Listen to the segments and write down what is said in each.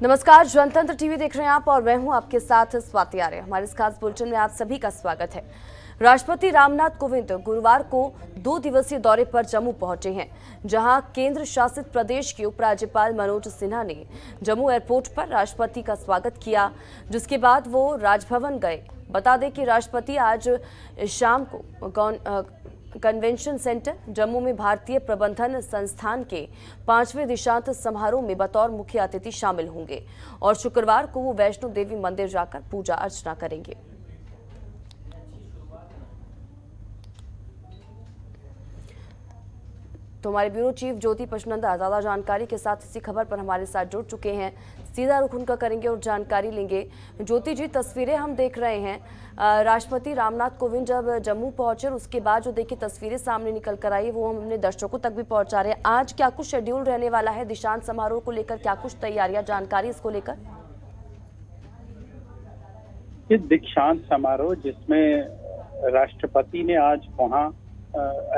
नमस्कार, जनतंत्र टीवी देख रहे हैं आप और मैं हूं आपके साथ स्वाति आर्य। हमारे इस खास बुलेटिन में आप सभी का स्वागत है। राष्ट्रपति रामनाथ कोविंद गुरुवार को 2 दिवसीय दौरे पर जम्मू पहुंचे हैं, जहां केंद्र शासित प्रदेश के उपराज्यपाल मनोज सिन्हा ने जम्मू एयरपोर्ट पर राष्ट्रपति का स्वागत किया, जिसके बाद वो राजभवन गए। बता दें कि राष्ट्रपति आज शाम को कन्वेंशन सेंटर जम्मू में भारतीय प्रबंधन संस्थान के 5वें दीक्षांत समारोह में बतौर मुख्य अतिथि शामिल होंगे और शुक्रवार को वो वैष्णो देवी मंदिर जाकर पूजा अर्चना करेंगे। तो हमारे ब्यूरो चीफ ज्योति पचनंदा ज्यादा जानकारी के साथ इसी खबर पर हमारे साथ जुड़ चुके हैं। सीधा रुख उनका करेंगे और जानकारी लेंगे। ज्योति जी, तस्वीरें हम देख रहे हैं, राष्ट्रपति रामनाथ कोविंद जब जम्मू पहुंचे उसके बाद जो देखिए तस्वीरें सामने निकल कर आई वो हम अपने दर्शकों तक भी पहुंचा रहे हैं। आज क्या कुछ शेड्यूल रहने वाला है दीक्षांत समारोह को लेकर, क्या कुछ तैयारियां, जानकारी इसको लेकर? दीक्षांत समारोह जिसमें राष्ट्रपति ने आज वहाँ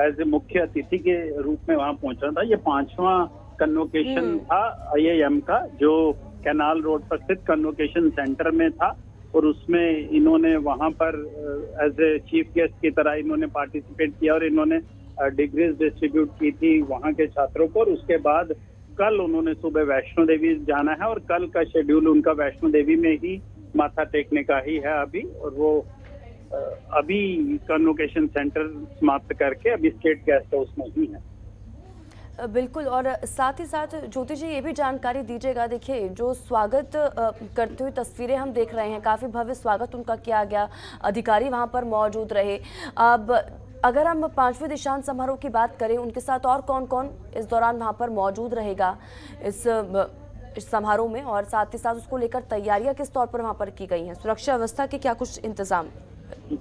एज ए मुख्य अतिथि के रूप में वहाँ पहुंचना था। ये 5वां कन्वोकेशन था IIM का, जो कैनाल रोड पर स्थित कन्वोकेशन सेंटर में था और उसमें इन्होंने वहाँ पर एज ए चीफ गेस्ट की तरह इन्होंने पार्टिसिपेट किया और इन्होंने डिग्रीज डिस्ट्रीब्यूट की थी वहाँ के छात्रों को। और उसके बाद कल उन्होंने सुबह वैष्णो देवी जाना है और कल का शेड्यूल उनका वैष्णो देवी में ही माथा टेकने का ही है अभी। और वो अभी कन्वोकेशन सेंटर समाप्त करके अभी स्टेट गेस्ट हाउस में ही है। बिल्कुल, और साथ ही साथ ज्योति जी ये भी जानकारी दीजिएगा। देखिए, जो स्वागत करते हुए तस्वीरें हम देख रहे हैं, काफ़ी भव्य स्वागत उनका किया गया, अधिकारी वहां पर मौजूद रहे। अब अगर हम 5वें दीक्षांत समारोह की बात करें, उनके साथ और कौन कौन इस दौरान वहां पर मौजूद रहेगा इस समारोह में, और साथ ही साथ उसको लेकर तैयारियां किस तौर पर वहां पर की गई हैं? सुरक्षा व्यवस्था के क्या कुछ इंतजाम?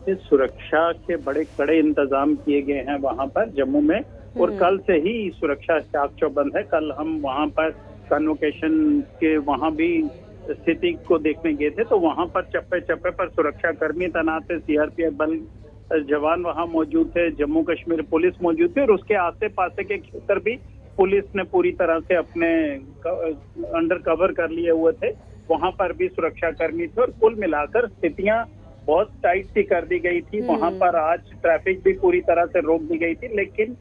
सुरक्षा के बड़े कड़े इंतजाम किए गए हैं वहाँ पर जम्मू में, और कल से ही सुरक्षा चाक चौबंद है। कल हम वहाँ पर कन्वोकेशन के वहाँ भी स्थिति को देखने गए थे, तो वहाँ पर चप्पे चप्पे पर सुरक्षा कर्मी तैनात थे, CRPF बल जवान वहाँ मौजूद थे, जम्मू कश्मीर पुलिस मौजूद थी और उसके आसे पासे के क्षेत्र भी पुलिस ने पूरी तरह से अपने अंडर कवर कर लिए हुए थे। वहाँ पर भी सुरक्षा कर्मी थे और कुल मिलाकर स्थितियां बहुत टाइट सी कर दी गई थी। वहाँ पर आज ट्रैफिक भी पूरी तरह से रोक दी गई थी। लेकिन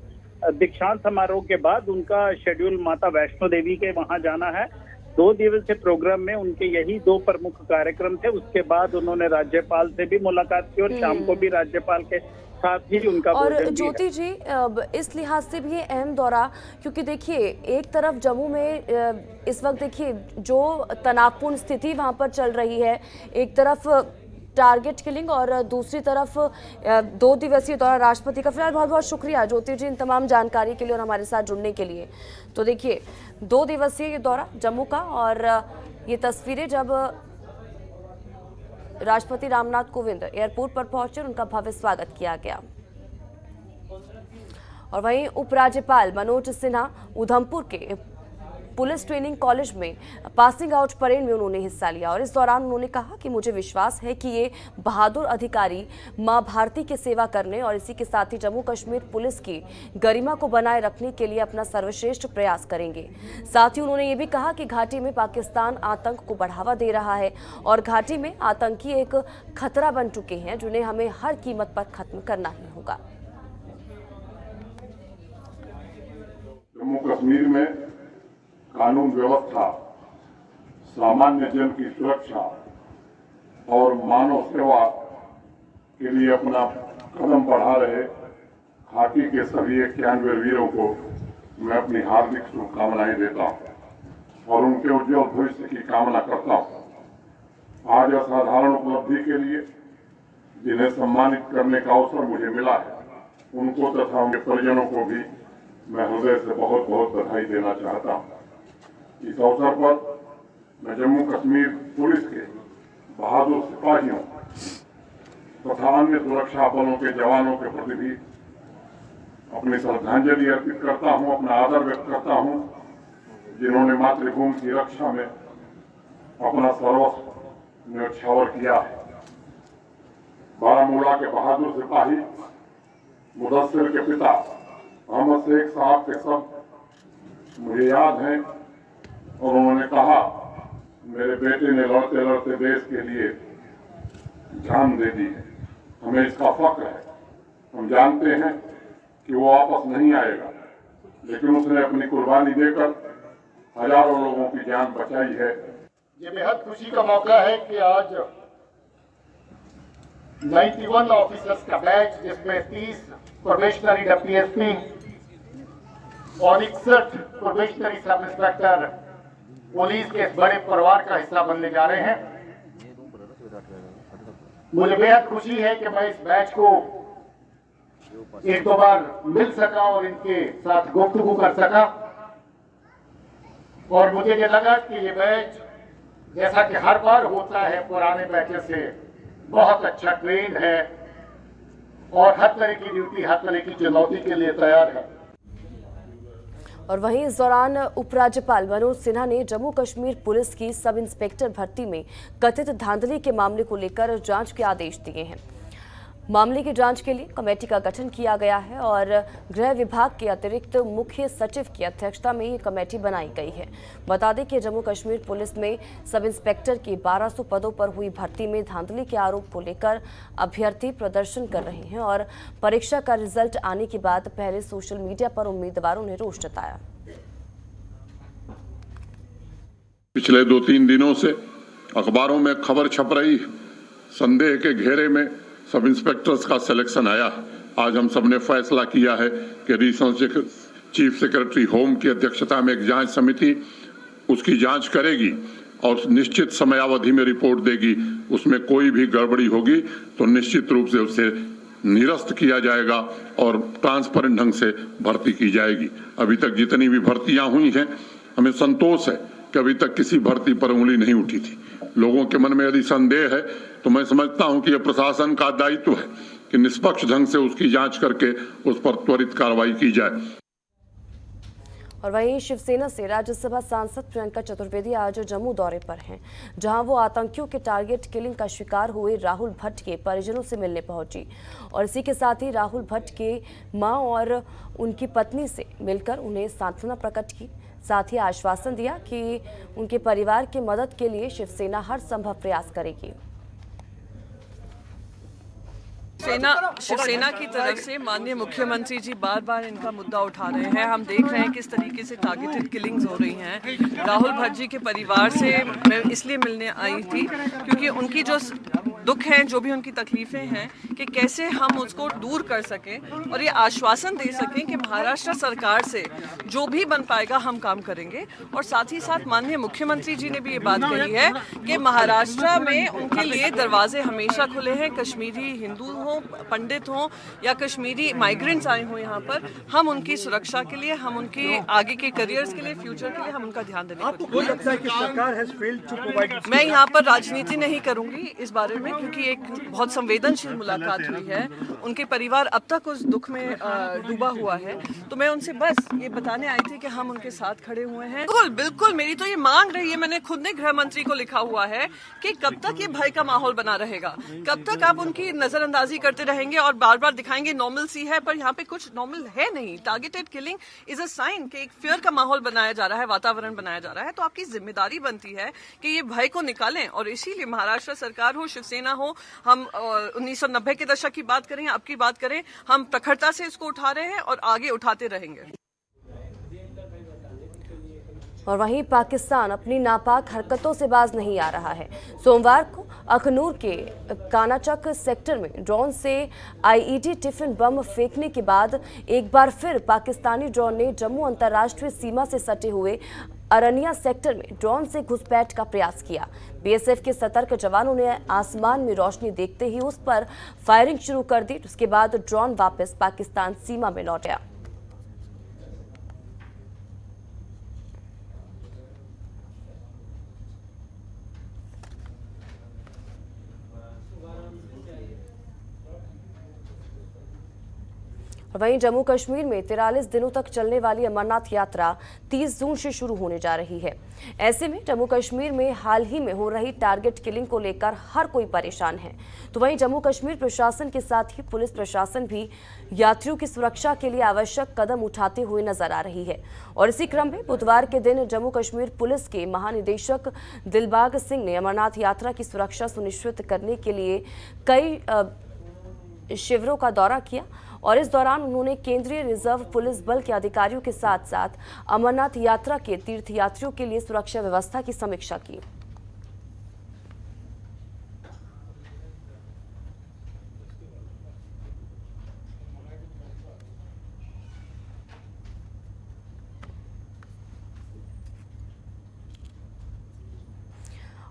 दीक्षांत समारोह के बाद उनका शेड्यूल माता वैष्णो देवी के वहाँ जाना है। 2 दिवसीय प्रोग्राम में उनके यही 2 प्रमुख कार्यक्रम थे। उसके बाद उन्होंने राज्यपाल से भी मुलाकात की और शाम को भी राज्यपाल के साथ ही उनका और ज्योति जी, इस लिहाज से भी ये अहम दौरा, क्योंकि देखिए एक तरफ जम्मू में इस वक्त देखिए जो तनावपूर्ण स्थिति वहाँ पर चल रही है, एक तरफ टारगेट किलिंग और दूसरी तरफ 2 दिवसीय दौरा राष्ट्रपति का। फिलहाल बहुत बहुत शुक्रिया ज्योति जी इन तमाम जानकारी के लिए और हमारे साथ जुड़ने के लिए। तो देखिए 2 दिवसीय ये दौरा जम्मू का, और ये तस्वीरें जब राष्ट्रपति रामनाथ कोविंद एयरपोर्ट पर पहुंचे, उनका भव्य स्वागत किया गया। और वहीं उपराज्यपाल मनोज सिन्हा उधमपुर के पुलिस ट्रेनिंग कॉलेज में पासिंग आउट परेड में उन्होंने हिस्सा लिया और इस दौरान उन्होंने कहा कि मुझे विश्वास है कि ये बहादुर अधिकारी मां भारती की सेवा करने और इसी के साथ ही जम्मू कश्मीर पुलिस की गरिमा को बनाए रखने के लिए अपना सर्वश्रेष्ठ प्रयास करेंगे। साथ ही उन्होंने ये भी कहा कि घाटी में पाकिस्तान आतंक को बढ़ावा दे रहा है और घाटी में आतंकी एक खतरा बन चुके हैं, जिन्हें हमें हर कीमत पर खत्म करना ही होगा। जम्मू कश्मीर में कानून व्यवस्था, सामान्य जन की सुरक्षा और मानव सेवा के लिए अपना कदम बढ़ा रहे घाटी के सभी 91 वीरों को मैं अपनी हार्दिक शुभकामनाएं देता हूं और उनके उज्जवल भविष्य की कामना करता हूं। आज असाधारण उपलब्धि के लिए जिन्हें सम्मानित करने का अवसर मुझे मिला है, उनको तथा उनके परिजनों को भी मैं हृदय से बहुत बहुत बधाई देना चाहता हूं। इस अवसर पर मैं जम्मू कश्मीर पुलिस के बहादुर सिपाहियों तथा अन्य सुरक्षा बलों के जवानों के प्रति भी अपनी श्रद्धांजलि अर्पित करता हूं, अपना आदर व्यक्त करता हूं, जिन्होंने मातृभूमि की रक्षा में अपना सर्वस्व न्यौछावर किया है। बारामूला के बहादुर सिपाही मुदस्सिर के पिता अहमद शेख साहब के शब्द मुझे याद हैं और उन्होंने कहा, मेरे बेटे ने लड़ते लड़ते देश के लिए जान दे दी है। हमें इसका फख्र है। हम जानते हैं कि वो वापस नहीं आएगा, लेकिन उसने अपनी कुर्बानी देकर हजारों लोगों की जान बचाई है। ये बेहद खुशी का मौका है कि आज 91 ऑफिसर्स का बैच, जिसमें 30 प्रोबेशनरी डीएसपी और 61 प्रोबेशनरी सब इंस्पेक्टर पुलिस के इस बड़े परिवार का हिस्सा बनने जा रहे हैं। मुझे बेहद खुशी है कि मैं इस बैच को एक दो बार मिल सका और इनके साथ गुफ्तगू कर सका, और मुझे ये लगा कि ये बैच, जैसा कि हर बार होता है पुराने बैचेस से, बहुत अच्छा ट्रेन है और हर तरह की ड्यूटी, हर तरह की चुनौती के लिए तैयार है। और वहीं इस दौरान उपराज्यपाल मनोज सिन्हा ने जम्मू कश्मीर पुलिस की सब इंस्पेक्टर भर्ती में कथित धांधली के मामले को लेकर जांच के आदेश दिए हैं। मामले की जांच के लिए कमेटी का गठन किया गया है और गृह विभाग के अतिरिक्त मुख्य सचिव की अध्यक्षता में ये कमेटी बनाई गई है। बता दें कि जम्मू कश्मीर पुलिस में सब इंस्पेक्टर की 1200 पदों पर हुई भर्ती में धांधली के आरोप को लेकर अभ्यर्थी प्रदर्शन कर रहे हैं और परीक्षा का रिजल्ट आने के बाद पहले सोशल मीडिया पर उम्मीदवारों ने रोष जताया। पिछले 2-3 दिनों से अखबारों में खबर छप रही, संदेह के घेरे में सब इंस्पेक्टर्स का सिलेक्शन आया। आज हम सब ने फैसला किया है कि एडिशनल चीफ सेक्रेटरी होम की अध्यक्षता में एक जांच समिति उसकी जांच करेगी और निश्चित समयावधि में रिपोर्ट देगी। उसमें कोई भी गड़बड़ी होगी तो निश्चित रूप से उसे निरस्त किया जाएगा और ट्रांसपेरेंट ढंग से भर्ती की जाएगी। अभी तक जितनी भी भर्तियां हुई हैं, हमें संतोष है कि अभी तक किसी भर्ती पर उंगली नहीं उठी थी। लोगों के मन में यदि संदेह है तो मैं समझता हूं कि यह प्रशासन का दायित्व है कि निष्पक्ष ढंग से उसकी जांच करके उस पर त्वरित कार्रवाई की जाए। और वहीं शिवसेना से राज्यसभा सांसद प्रियंका चतुर्वेदी आज जम्मू दौरे पर हैं, जहां वो आतंकियों के टारगेट किलिंग का शिकार हुए राहुल भट्ट के परिजनों से मिलने पहुंची और इसी के साथ ही राहुल भट्ट के मां और उनकी पत्नी से मिलकर उन्हें सांत्वना प्रकट की। साथ ही आश्वासन दिया कि उनके परिवार की मदद के लिए शिवसेना हर संभव प्रयास करेगी। शिवसेना की तरफ से माननीय मुख्यमंत्री जी बार बार इनका मुद्दा उठा रहे हैं। हम देख रहे हैं किस तरीके से टारगेटेड किलिंग्स हो रही हैं। राहुल भट्ट जी के परिवार से मैं इसलिए मिलने आई थी क्योंकि उनकी जो दुख हैं, जो भी उनकी तकलीफें हैं, कि कैसे हम उसको दूर कर सकें और ये आश्वासन दे सकें कि महाराष्ट्र सरकार से जो भी बन पाएगा हम काम करेंगे। और साथ ही साथ माननीय मुख्यमंत्री जी ने भी ये बात कही है कि महाराष्ट्र में उनके लिए दरवाजे हमेशा खुले हैं। कश्मीरी हिंदू हों, पंडित हों या कश्मीरी माइग्रेंट्स आए हों यहाँ पर, हम उनकी सुरक्षा के लिए, हम उनके आगे के करियर्स के लिए, फ्यूचर के लिए हम उनका ध्यान देने को मैं यहाँ पर राजनीति नहीं करूंगी इस बारे में, क्योंकि एक बहुत संवेदनशील मुलाकात हुई है। उनके परिवार अब तक उस दुख में डूबा हुआ है, तो मैं उनसे बस ये बताने आई थी कि हम उनके साथ खड़े हुए हैं। बिल्कुल बिल्कुल, मेरी तो ये मांग रही है, मैंने खुद ने गृह मंत्री को लिखा हुआ है कि कब तक ये भय का माहौल बना रहेगा, कब तक आप उनकी नजरअंदाजी करते रहेंगे और बार बार दिखाएंगे नॉर्मल सी है, पर यहाँ पे कुछ नॉर्मल है नहीं। Targeted killing is a sign कि एक फियर का माहौल बनाया जा रहा है, वातावरण बनाया जा रहा है। तो आपकी जिम्मेदारी बनती है कि ये भय को निकालें, और इसीलिए महाराष्ट्र सरकार हो, शिवसेना हो, हम 1990 के दशक की बात करें, अब की बात करें, हम प्रखरता से इसको उठा रहे हैं और आगे उठाते रहेंगे। और वहीं पाकिस्तान अपनी नापाक हरकतों से बाज नहीं आ रहा है। सोमवार को अखनूर के कानाचक सेक्टर में ड्रोन से आईईडी टिफिन बम फेंकने के बाद एक बार फिर पाकिस्तानी ड्रोन ने जम्मू अंतर्राष्ट्रीय सीमा से सटे हुए अरनिया सेक्टर में ड्रोन से घुसपैठ का प्रयास किया। बीएसएफ के सतर्क जवानों ने आसमान में रोशनी देखते ही उस पर फायरिंग शुरू कर दी। उसके बाद ड्रोन वापस पाकिस्तान सीमा में लौट गया। वहीं जम्मू कश्मीर में 43 दिनों तक चलने वाली अमरनाथ यात्रा 30 जून से शुरू होने जा रही है। ऐसे में जम्मू कश्मीर में हाल ही में हो रही टारगेट किलिंग को लेकर हर कोई परेशान है। तो वहीं जम्मू कश्मीर प्रशासन के साथ ही पुलिस प्रशासन भी यात्रियों की सुरक्षा के लिए आवश्यक कदम उठाते हुए नजर आ रही है। और इसी क्रम में बुधवार के दिन जम्मू कश्मीर पुलिस के महानिदेशक दिलबाग सिंह ने अमरनाथ यात्रा की सुरक्षा सुनिश्चित करने के लिए कई शिविरों का दौरा किया और इस दौरान उन्होंने केंद्रीय रिजर्व पुलिस बल के अधिकारियों के साथ साथ अमरनाथ यात्रा के तीर्थयात्रियों के लिए सुरक्षा व्यवस्था की समीक्षा की।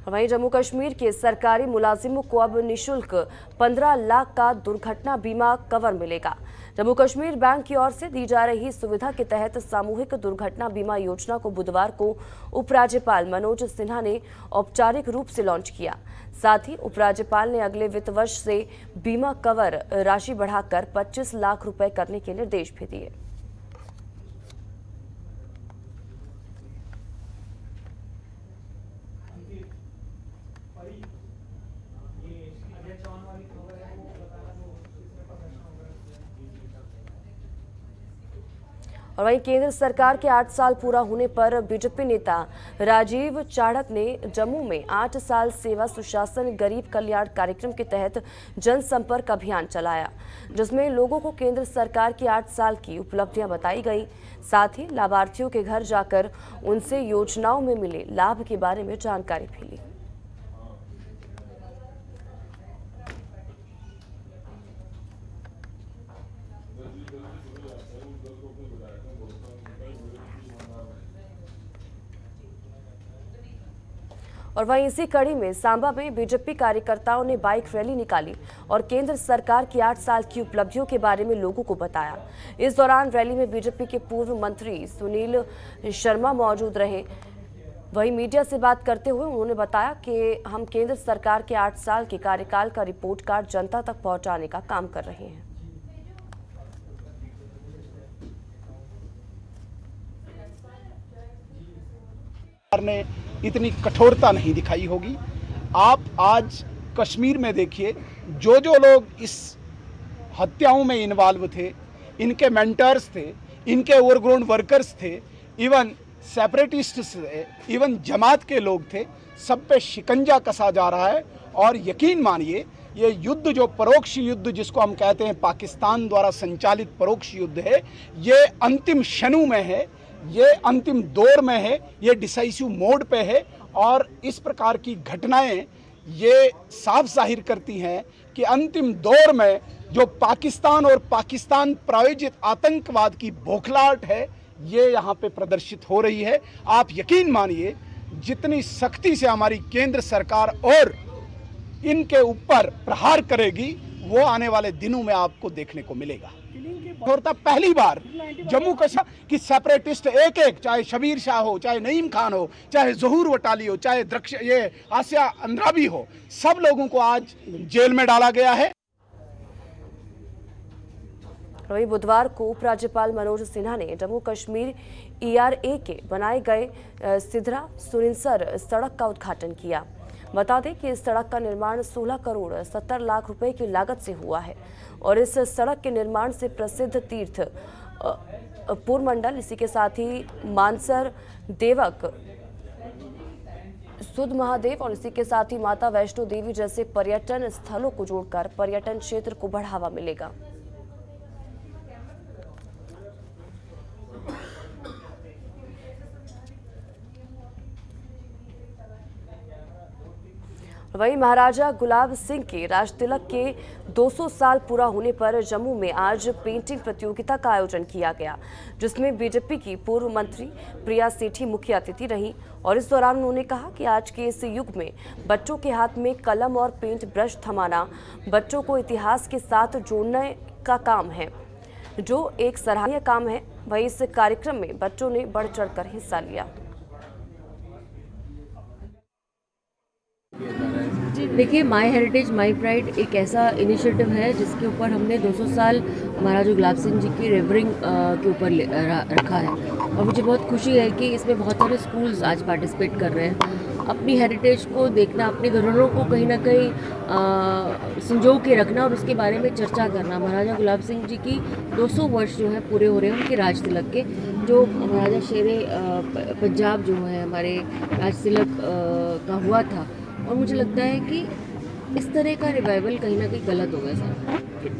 वहीं जम्मू कश्मीर के सरकारी मुलाजिमों को अब निशुल्क 15 लाख का दुर्घटना बीमा कवर मिलेगा। जम्मू कश्मीर बैंक की ओर से दी जा रही सुविधा के तहत सामूहिक दुर्घटना बीमा योजना को बुधवार को उपराज्यपाल मनोज सिन्हा ने औपचारिक रूप से लॉन्च किया। साथ ही उपराज्यपाल ने अगले वित्त वर्ष से बीमा कवर राशि बढ़ाकर 25 लाख रुपए करने के निर्देश भी दिए। और वहीं केंद्र सरकार के 8 साल पूरा होने पर बीजेपी नेता राजीव चाढ़क ने जम्मू में 8 साल सेवा सुशासन गरीब कल्याण कार्यक्रम के तहत जनसंपर्क अभियान चलाया, जिसमें लोगों को केंद्र सरकार की 8 साल की उपलब्धियां बताई गई। साथ ही लाभार्थियों के घर जाकर उनसे योजनाओं में मिले लाभ के बारे में जानकारी भी ली। और वहीं इसी कड़ी में सांबा में बीजेपी कार्यकर्ताओं ने बाइक रैली निकाली और केंद्र सरकार की 8 साल की उपलब्धियों के बारे में लोगों को बताया। इस दौरान रैली में बीजेपी के पूर्व मंत्री सुनील शर्मा मौजूद रहे। वहीं मीडिया से बात करते हुए उन्होंने बताया कि हम केंद्र सरकार के 8 साल के कार्यकाल का रिपोर्ट कार्ड जनता तक पहुंचाने का काम कर रहे हैं। ने इतनी कठोरता नहीं दिखाई होगी। आप आज कश्मीर में देखिए, जो लोग इस हत्याओं में इन्वॉल्व थे, इनके मेंटर्स थे, इनके ओवरग्राउंड वर्कर्स थे, इवन सेपरेटिस्ट्स थे, इवन जमात के लोग थे, सब पे शिकंजा कसा जा रहा है। और यकीन मानिए, ये युद्ध जो परोक्ष युद्ध जिसको हम कहते हैं पाकिस्तान द्वारा संचालित परोक्ष युद्ध है, ये अंतिम क्षणों में है, ये अंतिम दौर में है, ये डिसाइसिव मोड पे है। और इस प्रकार की घटनाएं ये साफ जाहिर करती हैं कि अंतिम दौर में जो पाकिस्तान और पाकिस्तान प्रायोजित आतंकवाद की बौखलाहट है, ये यहाँ पे प्रदर्शित हो रही है। आप यकीन मानिए, जितनी सख्ती से हमारी केंद्र सरकार और इनके ऊपर प्रहार करेगी, वो आने वाले दिनों में आपको देखने को मिलेगा। कठोरता पहली बार जम्मू कश्मीर की सेपरेटिस्ट एक चाहे शबीर शाह हो, चाहे नईम खान हो, चाहे ज़हूर वटाली हो, चाहे ये आसिया अंद्राबी हो, सब लोगों को आज जेल में डाला गया है। वहीं बुधवार को उपराज्यपाल मनोज सिन्हा ने जम्मू कश्मीर ERA के बनाए गए सिधरा सुरिनसर सड़क का उद्घाटन किया। बता दें कि इस सड़क का निर्माण 16 करोड़ 70 लाख रुपए की लागत से हुआ है और इस सड़क के निर्माण से प्रसिद्ध तीर्थ पुरमंडल, इसी के साथ ही मानसर देवक, सुध महादेव और इसी के साथ ही माता वैष्णो देवी जैसे पर्यटन स्थलों को जोड़कर पर्यटन क्षेत्र को बढ़ावा मिलेगा। वहीं महाराजा गुलाब सिंह के राजतिलक के 200 साल पूरा होने पर जम्मू में आज पेंटिंग प्रतियोगिता का आयोजन किया गया, जिसमें बीजेपी की पूर्व मंत्री प्रिया सेठी मुख्य अतिथि रही। और इस दौरान उन्होंने कहा कि आज के इस युग में बच्चों के हाथ में कलम और पेंट ब्रश थमाना बच्चों को इतिहास के साथ जोड़ने का काम है, जो एक सराहनीय काम है। वहीं इस कार्यक्रम में बच्चों ने बढ़ चढ़कर हिस्सा लिया। जी देखिए, माय हेरिटेज माय प्राइड एक ऐसा इनिशिएटिव है जिसके ऊपर हमने 200 साल महाराजा गुलाब सिंह जी की रेवरिंग के ऊपर रखा है, और मुझे बहुत खुशी है कि इसमें बहुत सारे स्कूल्स आज पार्टिसिपेट कर रहे हैं। अपनी हेरिटेज को देखना, अपनी धरोहरों को कहीं ना कहीं संजो के रखना और उसके बारे में चर्चा करना। महाराजा गुलाब सिंह जी की 200 वर्ष जो है पूरे हो रहे हैं उनके राज तिलक के, जो महाराजा शेरे पंजाब जो है हमारे राज तिलक का हुआ था, और मुझे लगता है कि इस तरह का रिवाइवल कहीं ना कहीं गलत हो गया सर।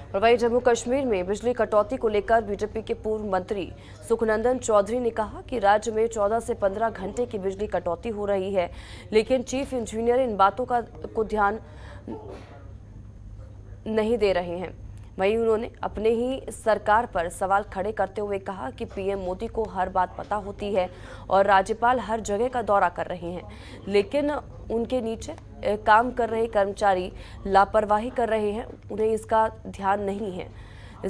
और वहीं जम्मू कश्मीर में बिजली कटौती को लेकर बीजेपी के पूर्व मंत्री सुखनंदन चौधरी ने कहा कि राज्य में 14 से 15 घंटे की बिजली कटौती हो रही है, लेकिन चीफ इंजीनियर इन बातों को ध्यान नहीं दे रहे हैं। वहीं उन्होंने अपने ही सरकार पर सवाल खड़े करते हुए कहा कि पीएम मोदी को हर बात पता होती है और राज्यपाल हर जगह का दौरा कर रहे हैं, लेकिन उनके नीचे काम कर रहे कर्मचारी लापरवाही कर रहे हैं, उन्हें इसका ध्यान नहीं है।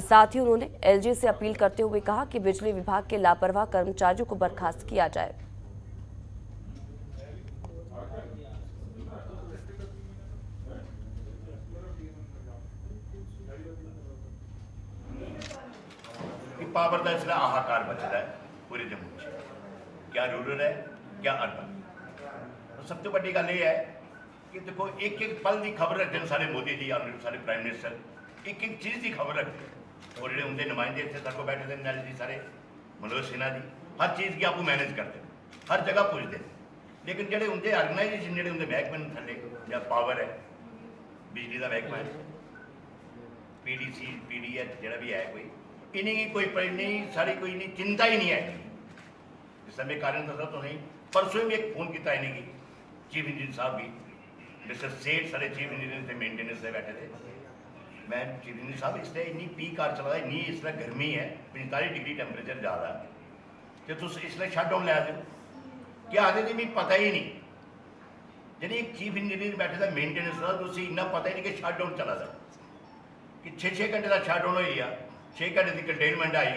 साथ ही उन्होंने एलजी से अपील करते हुए कहा कि बिजली विभाग के लापरवाह कर्मचारियों को बर्खास्त किया जाए। पावर का इसलिए हाहाकार बचता है पूरे जम्मू च, क्या रूरल है क्या अर्बन। तो सब तो बड़ी गल यह है कि देखो एक एक पल की खबर रखते हैं सारे मोदी जी और सारे प्राइम मिनिस्टर, एक एक चीज़ की खबर रखते हैं, और जो उनके नुमाइंदे इतने तक बैठे थे नल जी सारे मनोज सिन्हा जी हर चीज़ की आपको मैनेज करते हैं, हर जगह पुजते हैं, लेकिन जो उनके ऑर्गेनाइजेशन जो उनके महकमे थले या पावर है बिजली का महकमा है PDC PDH जो भी है कोई इन्हें कोई नहीं सारी कोई नहीं चिंता ही नहीं है। इस समय कारण दसा तो नहीं, परसों भी एक फोन किया इन्हें चीफ इंजीनियर साहब भी मिस्टर सेठ सारे चीफ इंजीनियर से मेंटेनेंस से बैठे थे। मैं चीफ इंजीनियर साहब इसलिए इन्नी पीक कार चला इन्नी इसलिए गर्मी है 45 डिग्री टैंपरेचर ज़्यादा तो तुम इसलिए शट डाउन लै दो क्या आखिर जी मिगी पता ही नहीं। जी एक चीफ इंजीनियर बैठे थे मेंटेनेंस का तुम इन्ना पता ही नहीं कि शट डाउन चला था कि 6-6 घंटे का शट डाउन हो गया, 6 घंटे की कंटेनमेंट आई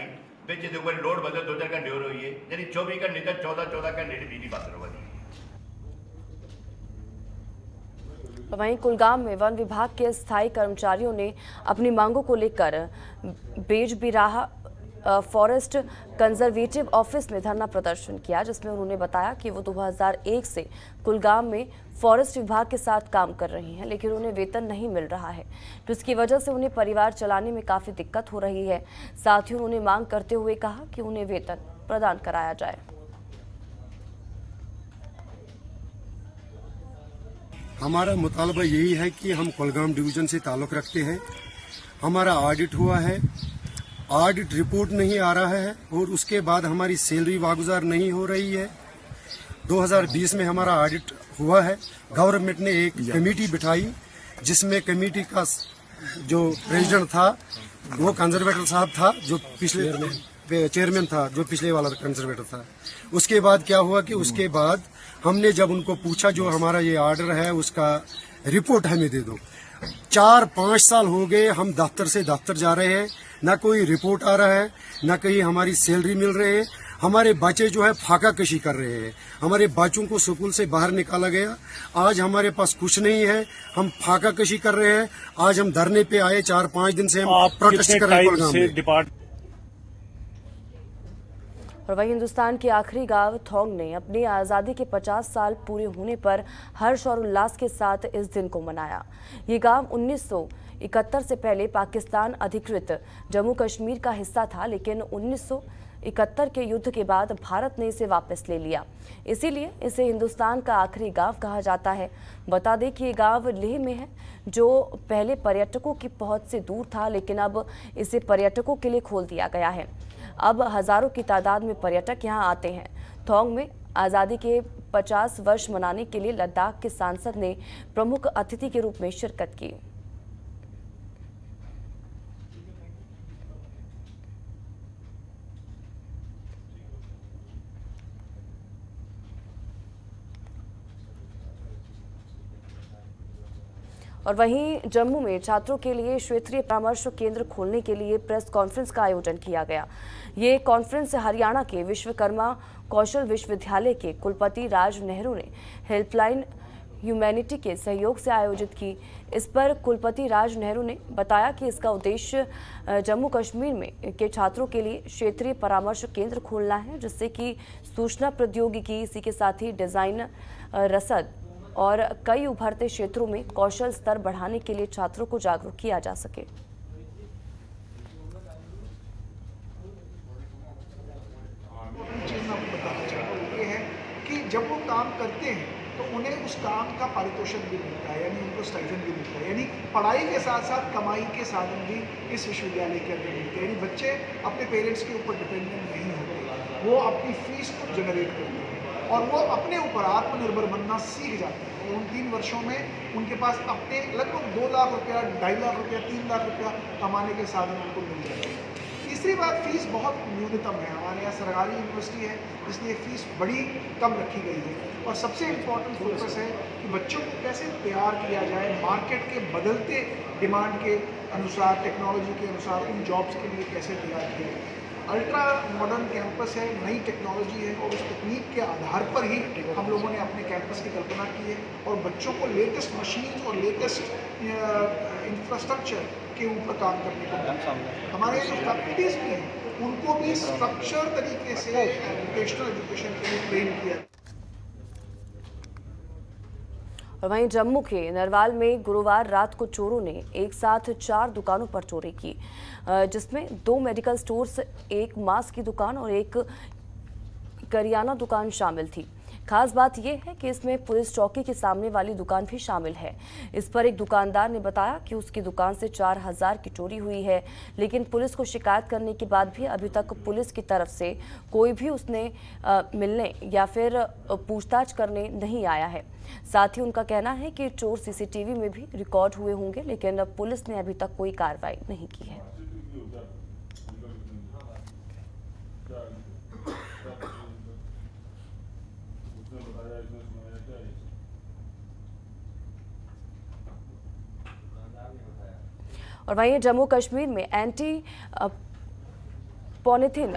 बिच लोड बदल 2-4 घंटे और हुई है, यानी 24 घंटे तक 14-14 घंटे की बिजली बंद रही। वहीं कुलगाम में वन विभाग के स्थायी कर्मचारियों ने अपनी मांगों को लेकर बेजबिराह फॉरेस्ट कंजर्वेटिव ऑफिस में धरना प्रदर्शन किया, जिसमें उन्होंने बताया कि वो 2001 से कुलगाम में फॉरेस्ट विभाग के साथ काम कर रही हैं, लेकिन उन्हें वेतन नहीं मिल रहा है, जिसकी वजह से उन्हें परिवार चलाने में काफ़ी दिक्कत हो रही है। साथ ही उन्होंने मांग करते हुए कहा कि उन्हें वेतन प्रदान कराया जाए। हमारा मुतालबा यही है कि हम कुलगाम डिवीज़न से ताल्लुक़ रखते हैं। हमारा ऑडिट हुआ है, ऑडिट रिपोर्ट नहीं आ रहा है और उसके बाद हमारी सैलरी वागुजार नहीं हो रही है। 2020 में हमारा ऑडिट हुआ है। गवर्नमेंट ने एक कमेटी बिठाई जिसमें कमेटी का जो प्रेसिडेंट था वो कंजर्वेटर साहब था, जो पिछले चेयरमैन था, जो पिछले वाला कंजर्वेटर था। उसके बाद क्या हुआ कि उसके बाद हमने जब उनको पूछा जो हमारा ये ऑर्डर है उसका रिपोर्ट हमें दे दो। 4-5 साल हो गए हम दफ्तर से दफ्तर जा रहे हैं, ना कोई रिपोर्ट आ रहा है, ना कहीं हमारी सैलरी मिल रही है। हमारे बच्चे जो है फाका कशी कर रहे हैं, हमारे बच्चों को स्कूल से बाहर निकाला गया। आज हमारे पास कुछ नहीं है, हम फाका कशी कर रहे हैं। आज हम धरने पे आए, 4-5 दिन से हम प्रोटेस्ट कर रहे हैं। और वहीं हिंदुस्तान के आखिरी गांव थोंग ने अपनी आज़ादी के 50 साल पूरे होने पर हर्ष और उल्लास के साथ इस दिन को मनाया। ये गांव 1971 से पहले पाकिस्तान अधिकृत जम्मू कश्मीर का हिस्सा था, लेकिन 1971 के युद्ध के बाद भारत ने इसे वापस ले लिया, इसीलिए इसे हिंदुस्तान का आखिरी गांव कहा जाता है। बता दें कि ये गांव लेह में है, जो पहले पर्यटकों की पहुंच से दूर था, लेकिन अब इसे पर्यटकों के लिए खोल दिया गया है। अब हजारों की तादाद में पर्यटक यहां आते हैं। थोंग में आज़ादी के 50 वर्ष मनाने के लिए लद्दाख के सांसद ने प्रमुख अतिथि के रूप में शिरकत की। और वहीं जम्मू में छात्रों के लिए क्षेत्रीय परामर्श केंद्र खोलने के लिए प्रेस कॉन्फ्रेंस का आयोजन किया गया। ये कॉन्फ्रेंस हरियाणा के विश्वकर्मा कौशल विश्वविद्यालय के कुलपति राज नेहरू ने हेल्पलाइन ह्यूमैनिटी के सहयोग से आयोजित की। इस पर कुलपति राज नेहरू ने बताया कि इसका उद्देश्य जम्मू कश्मीर में के छात्रों के लिए क्षेत्रीय परामर्श केंद्र खोलना है, जिससे कि सूचना प्रौद्योगिकी, इसी के साथ ही डिजाइन, रसद और कई उभरते क्षेत्रों में कौशल स्तर बढ़ाने के लिए छात्रों को जागरूक किया जा सके। ये है कि जब वो काम करते हैं तो उन्हें उस काम का पारितोषिक भी मिलता है, यानी उनको स्टाइपेंड भी मिलता है, यानी पढ़ाई के साथ साथ कमाई के साधन भी इस विश्वविद्यालय के अंदर मिलते हैं। यानी बच्चे अपने पेरेंट्स के ऊपर डिपेंडेंट नहीं होते, वो अपनी फीस को जनरेट करते हैं और वो अपने ऊपर आत्मनिर्भर बनना सीख जाते हैं। उन 3 वर्षों में उनके पास अपने लगभग 2 लाख रुपया, 2.5 लाख रुपया, 3 लाख रुपया कमाने के साधन उनको मिल जाते हैं। तीसरी बात, फीस बहुत न्यूनतम है। हमारे यहाँ सरकारी यूनिवर्सिटी है, इसलिए फ़ीस बड़ी कम रखी गई है। और सबसे इम्पोर्टेंट फोकस है कि बच्चों को कैसे तैयार किया जाए मार्केट के बदलते डिमांड के अनुसार, टेक्नोलॉजी के अनुसार उन जॉब्स के लिए कैसे तैयार किया जाए। अल्ट्रा मॉडर्न कैंपस है, नई टेक्नोलॉजी है और उस तकनीक के आधार पर ही हम लोगों ने अपने कैंपस की कल्पना की है और बच्चों को लेटेस्ट मशीन और लेटेस्ट इंफ्रास्ट्रक्चर के ऊपर काम करने को मिला। हमारे जो फैकल्टीज भी हैं उनको भी स्ट्रक्चर तरीके से वोकेशनल एजुकेशन के लिए ट्रेन किया। और वहीं जम्मू के नरवाल में गुरुवार रात को चोरों ने एक साथ 4 दुकानों पर चोरी की, जिसमें 2 मेडिकल स्टोर्स, 1 मांस की दुकान और 1 करियाना दुकान शामिल थी। खास बात यह है कि इसमें पुलिस चौकी के सामने वाली दुकान भी शामिल है। इस पर एक दुकानदार ने बताया कि उसकी दुकान से 4000 की चोरी हुई है, लेकिन पुलिस को शिकायत करने के बाद भी अभी तक पुलिस की तरफ से कोई भी उसने मिलने या फिर पूछताछ करने नहीं आया है। साथ ही उनका कहना है कि चोर सीसीटीवी में भी रिकॉर्ड हुए होंगे, लेकिन पुलिस ने अभी तक कोई कार्रवाई नहीं की है। और वहीं जम्मू कश्मीर में एंटी पॉलीथीन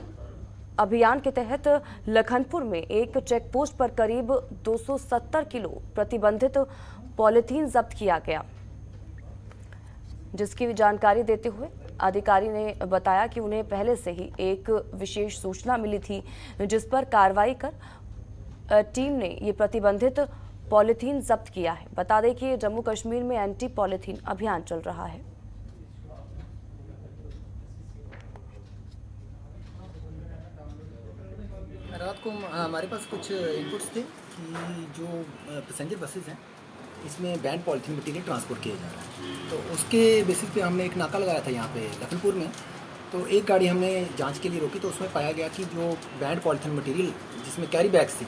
अभियान के तहत लखनपुर में एक चेक पोस्ट पर करीब 270 किलो प्रतिबंधित पॉलीथीन जब्त किया गया, जिसकी जानकारी देते हुए अधिकारी ने बताया कि उन्हें पहले से ही एक विशेष सूचना मिली थी, जिस पर कार्रवाई कर टीम ने ये प्रतिबंधित पॉलीथीन जब्त किया है। बता दें कि जम्मू कश्मीर में एंटी पॉलीथीन अभियान चल रहा है। रात को हमारे पास कुछ इनपुट्स थे कि जो पैसेंजर बसेस हैं इसमें बैंड पॉलीथीन मटीरियल ट्रांसपोर्ट किया जा रहा है, तो उसके बेसिस पे हमने एक नाका लगाया था यहाँ पे लखनपुर में। तो एक गाड़ी हमने जांच के लिए रोकी, तो उसमें पाया गया कि जो बैंड पॉलीथीन मटीरियल जिसमें कैरी बैग्स थे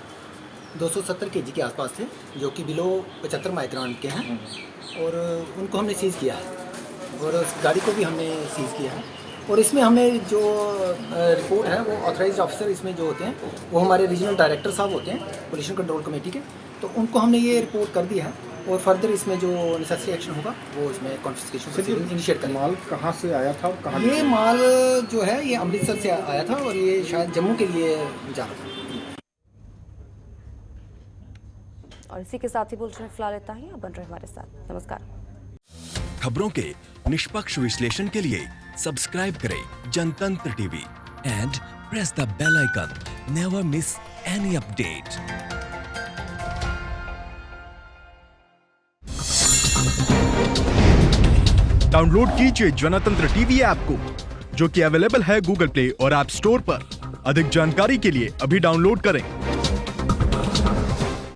270 kg के आसपास थे, जो कि बिलो 75 माइक्रोन के हैं, और उनको हमने सीज़ किया है और उस गाड़ी को भी हमने सीज़ किया है। और इसमें हमने जो रिपोर्ट है वो ऑथराइज्ड ऑफिसर इसमें जो होते हैं वो हमारे रीजनल डायरेक्टर साहब होते हैं पोल्यूशन कंट्रोल कमेटी के, तो उनको हमने ये रिपोर्ट कर दिया है और फर्दर इसमें जो नेसेसरी एक्शन होगा वो इसमें कॉन्फिस्केशन इनिशिएट करेंगे। माल कहाँ से आया था और कहाँ? ये माल जो है ये अमृतसर से आया था और ये शायद जम्मू के लिए जा रहा था। और इसी के साथ ही बुलेटिन फिलहाल इतना ही। आप बन रहे हमारे साथ। नमस्कार। खबरों के निष्पक्ष विश्लेषण के लिए सब्सक्राइब करें Jantantra TV and press the bell icon. Never miss any update. Download कीजिए जनतंत्र टीवी ऐप को, जो कि अवेलेबल है गूगल प्ले और ऐप स्टोर पर। अधिक जानकारी के लिए अभी डाउनलोड करें।